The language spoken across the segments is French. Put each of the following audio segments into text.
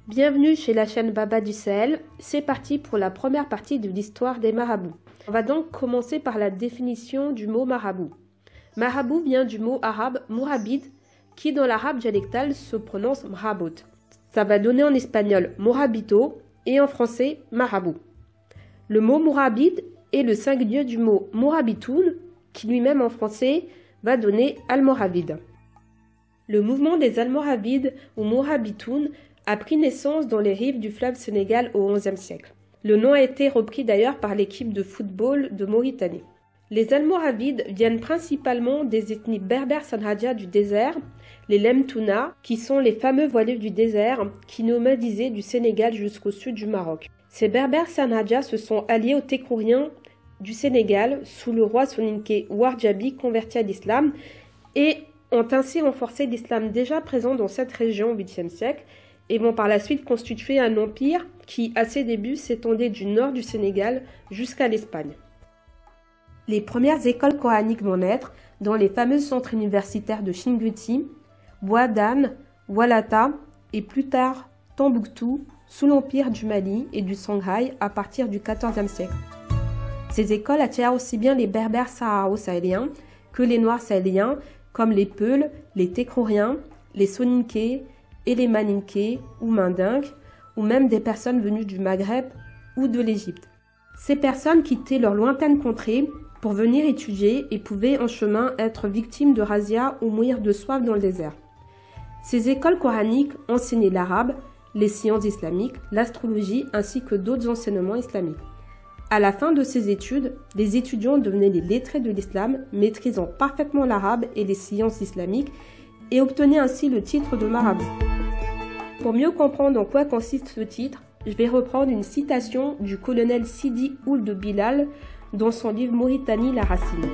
Bienvenue chez la chaîne Baba du Sahel, c'est parti pour la première partie de l'histoire des marabouts. On va donc commencer par la définition du mot marabout. Marabout vient du mot arabe mourabid, qui dans l'arabe dialectal se prononce mrabout. Ça va donner en espagnol morabito et en français marabout. Le mot mourabid est le singulier du mot mourabitoun, qui lui-même en français va donner almoravid. Le mouvement des almoravides ou mourabitoun a pris naissance dans les rives du fleuve Sénégal au XIe siècle. Le nom a été repris d'ailleurs par l'équipe de football de Mauritanie. Les almoravides viennent principalement des ethnies berbères sanhaja du désert, les Lemtouna, qui sont les fameux voilés du désert qui nomadisaient du Sénégal jusqu'au sud du Maroc. Ces berbères sanhaja se sont alliés aux Tekrouriens du Sénégal sous le roi soninké Ouardjabi converti à l'islam et ont ainsi renforcé l'islam déjà présent dans cette région au 8e siècle et vont par la suite constituer un empire qui, à ses débuts, s'étendait du nord du Sénégal jusqu'à l'Espagne. Les premières écoles coraniques vont naître dans les fameux centres universitaires de Chinguetti, Ouadane, Oualata et plus tard Tombouctou, sous l'empire du Mali et du Sanghaï à partir du XIVe siècle. Ces écoles attirent aussi bien les berbères saharo-sahéliens que les noirs sahéliens, comme les Peuls, les Tekrouriens, les Soninké et les Maninké ou Mandingues, ou même des personnes venues du Maghreb ou de l'Égypte. Ces personnes quittaient leur lointaine contrée pour venir étudier et pouvaient en chemin être victimes de razzias ou mourir de soif dans le désert. Ces écoles coraniques enseignaient l'arabe, les sciences islamiques, l'astrologie ainsi que d'autres enseignements islamiques. À la fin de ces études, les étudiants devenaient les lettrés de l'islam, maîtrisant parfaitement l'arabe et les sciences islamiques et obtenaient ainsi le titre de marabout. Pour mieux comprendre en quoi consiste ce titre, je vais reprendre une citation du colonel Sidi Ould Bilal dans son livre Mauritanie, la racine.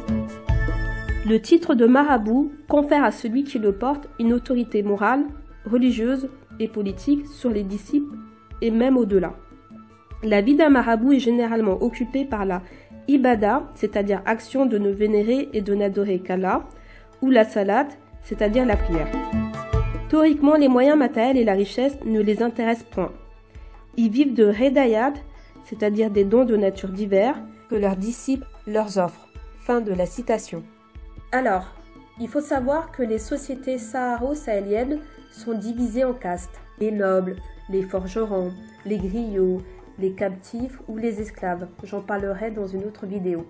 Le titre de marabout confère à celui qui le porte une autorité morale, religieuse et politique sur les disciples et même au-delà. La vie d'un marabout est généralement occupée par la ibada, c'est-à-dire action de ne vénérer et de n'adorer qu'Allah, ou la salat, c'est-à-dire la prière. Théoriquement, les moyens matériels et la richesse ne les intéressent point. Ils vivent de redayat, c'est-à-dire des dons de nature divers, que leurs disciples leur offrent. Fin de la citation. Alors, il faut savoir que les sociétés saharo-sahéliennes sont divisées en castes. Les nobles, les forgerons, les griots, les captifs ou les esclaves. J'en parlerai dans une autre vidéo.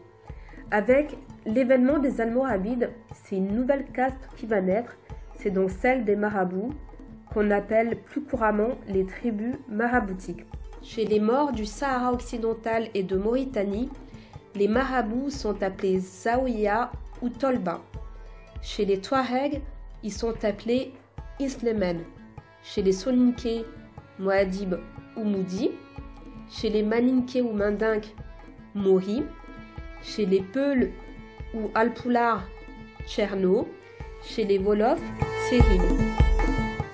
Avec l'événement des Almoravides, c'est une nouvelle caste qui va naître, c'est donc celle des marabouts, qu'on appelle plus couramment les tribus maraboutiques. Chez les Maures du Sahara occidental et de Mauritanie, les marabouts sont appelés Zaouïa ou Tolba. Chez les Touaregs, ils sont appelés Islemen. Chez les Soninké, Mouadib ou Moudi. Chez les Maninké ou Mandingues, Mori. Chez les Peuls ou Alpoulard, Tcherno. Chez les Wolofs, Séril.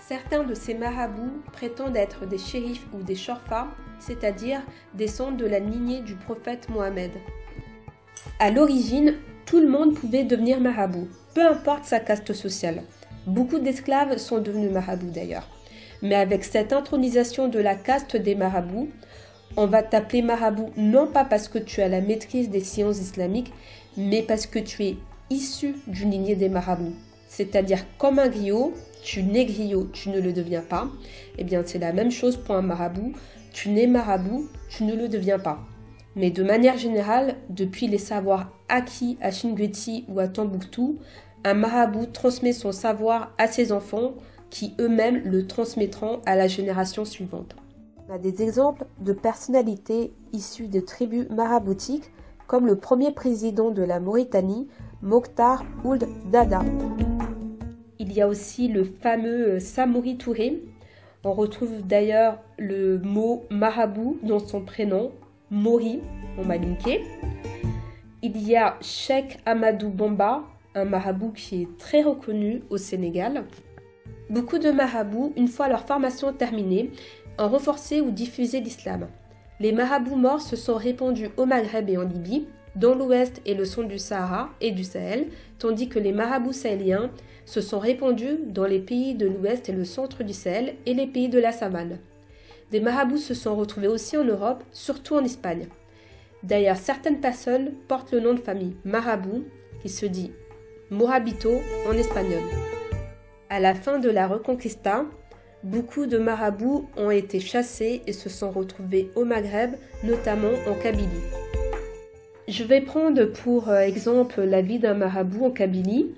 Certains de ces marabouts prétendent être des shérifs ou des chorfas, c'est-à-dire descendent de la lignée du prophète Mohammed. À l'origine, tout le monde pouvait devenir marabout, peu importe sa caste sociale. Beaucoup d'esclaves sont devenus marabouts d'ailleurs. Mais avec cette intronisation de la caste des marabouts, on va t'appeler marabout non pas parce que tu as la maîtrise des sciences islamiques, mais parce que tu es issu d'une lignée des marabouts. C'est-à-dire comme un griot, tu nais griot, tu ne le deviens pas. Eh bien c'est la même chose pour un marabout, tu nais marabout, tu ne le deviens pas. Mais de manière générale, depuis les savoirs acquis à Chinguetti ou à Tombouctou, un marabout transmet son savoir à ses enfants qui eux-mêmes le transmettront à la génération suivante. On a des exemples de personnalités issues de tribus maraboutiques comme le premier président de la Mauritanie, Mokhtar Ould Dada. Il y a aussi le fameux Samori Touré. On retrouve d'ailleurs le mot marabout dans son prénom, Mori, en malinké. Il y a Cheikh Amadou Bamba, un marabout qui est très reconnu au Sénégal. Beaucoup de marabouts, une fois leur formation terminée, ont renforcé ou diffusé l'islam. Les marabouts morts se sont répandus au Maghreb et en Libye, dans l'ouest et le centre du Sahara et du Sahel, tandis que les marabouts sahéliens se sont répandus dans les pays de l'ouest et le centre du Sahel et les pays de la savane. Des marabouts se sont retrouvés aussi en Europe, surtout en Espagne. D'ailleurs, certaines personnes portent le nom de famille Marabout, qui se dit Morabito en espagnol. À la fin de la Reconquista, beaucoup de marabouts ont été chassés et se sont retrouvés au Maghreb, notamment en Kabylie. Je vais prendre pour exemple la vie d'un marabout en Kabylie,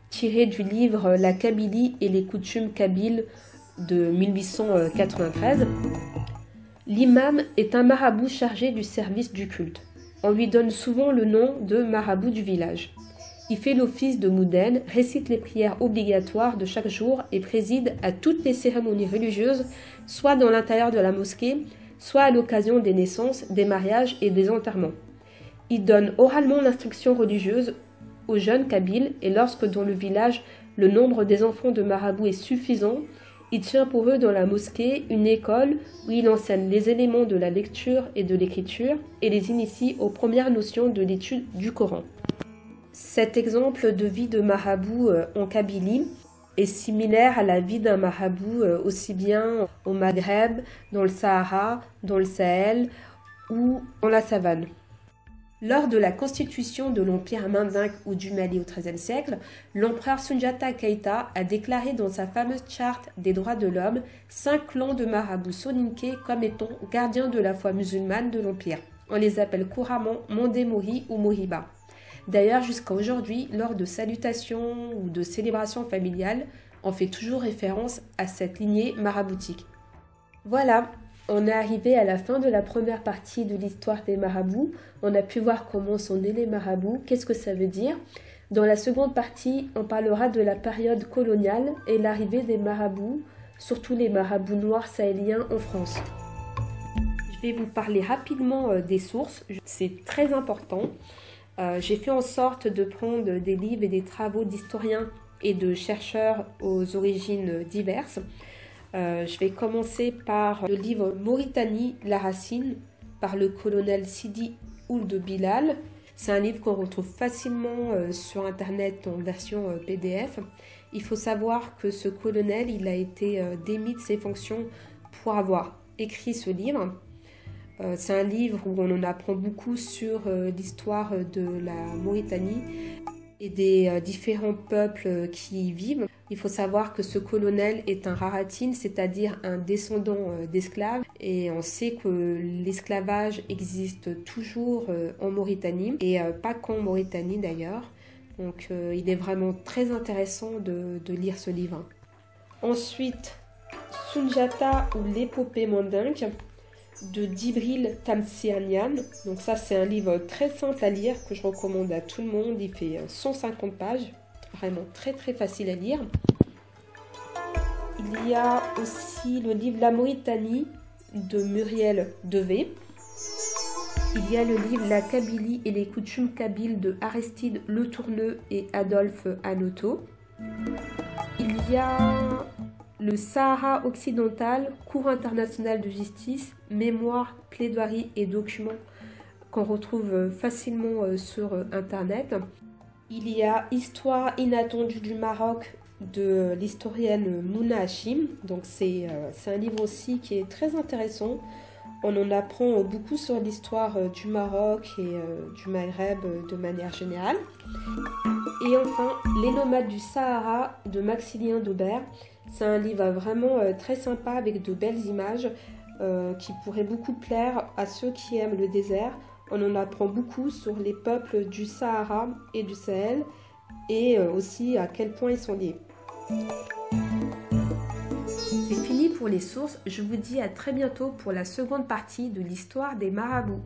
tiré du livre La Kabylie et les coutumes kabyles de 1893. L'imam est un marabout chargé du service du culte. On lui donne souvent le nom de marabout du village. Il fait l'office de moudenne, récite les prières obligatoires de chaque jour et préside à toutes les cérémonies religieuses, soit dans l'intérieur de la mosquée, soit à l'occasion des naissances, des mariages et des enterrements. Il donne oralement l'instruction religieuse aux jeunes kabyles et lorsque dans le village le nombre des enfants de marabouts est suffisant, il tient pour eux dans la mosquée une école où il enseigne les éléments de la lecture et de l'écriture et les initie aux premières notions de l'étude du Coran. Cet exemple de vie de marabout en Kabylie est similaire à la vie d'un marabout aussi bien au Maghreb, dans le Sahara, dans le Sahel ou dans la savane. Lors de la constitution de l'Empire mandingue ou du Mali au XIIIe siècle, l'empereur Soundiata Keïta a déclaré dans sa fameuse charte des droits de l'homme 5 clans de marabouts soninké comme étant gardiens de la foi musulmane de l'Empire. On les appelle couramment Mondé Mori ou Moriba. D'ailleurs, jusqu'à aujourd'hui, lors de salutations ou de célébrations familiales, on fait toujours référence à cette lignée maraboutique. Voilà. On est arrivé à la fin de la première partie de l'histoire des marabouts. On a pu voir comment sont nés les marabouts, qu'est-ce que ça veut dire. Dans la seconde partie, on parlera de la période coloniale et l'arrivée des marabouts, surtout les marabouts noirs sahéliens en France. Je vais vous parler rapidement des sources, c'est très important. J'ai fait en sorte de prendre des livres et des travaux d'historiens et de chercheurs aux origines diverses. Je vais commencer par le livre Mauritanie, la racine, par le colonel Sidi Ould Bilal. C'est un livre qu'on retrouve facilement sur internet en version PDF. Il faut savoir que ce colonel, il a été démis de ses fonctions pour avoir écrit ce livre. C'est un livre où on en apprend beaucoup sur l'histoire de la Mauritanie et des différents peuples qui y vivent. Il faut savoir que ce colonel est un raratine, c'est-à-dire un descendant d'esclaves. Et on sait que l'esclavage existe toujours en Mauritanie, et pas qu'en Mauritanie d'ailleurs. Donc il est vraiment très intéressant de lire ce livre. Ensuite, Soundiata ou l'épopée mandingue de Djibril Tamsianian. Donc ça, c'est un livre très simple à lire que je recommande à tout le monde. Il fait 150 pages, vraiment très très facile à lire. Il y a aussi le livre La Mauritanie de Muriel Devé. Il y a le livre La Kabylie et les coutumes kabyles de Aristide Le Tourneux et Adolphe Hanoto. Il y a le Sahara occidental, cours international de justice, mémoire, plaidoirie et documents qu'on retrouve facilement sur internet. Il y a Histoire inattendue du Maroc de l'historienne Mouna Hachim. Donc c'est un livre aussi qui est très intéressant. On en apprend beaucoup sur l'histoire du Maroc et du Maghreb de manière générale. Et enfin, Les nomades du Sahara de Maximilien Daubert. C'est un livre vraiment très sympa avec de belles images qui pourrait beaucoup plaire à ceux qui aiment le désert. On en apprend beaucoup sur les peuples du Sahara et du Sahel et aussi à quel point ils sont liés. C'est fini pour les sources. Je vous dis à très bientôt pour la seconde partie de l'histoire des marabouts.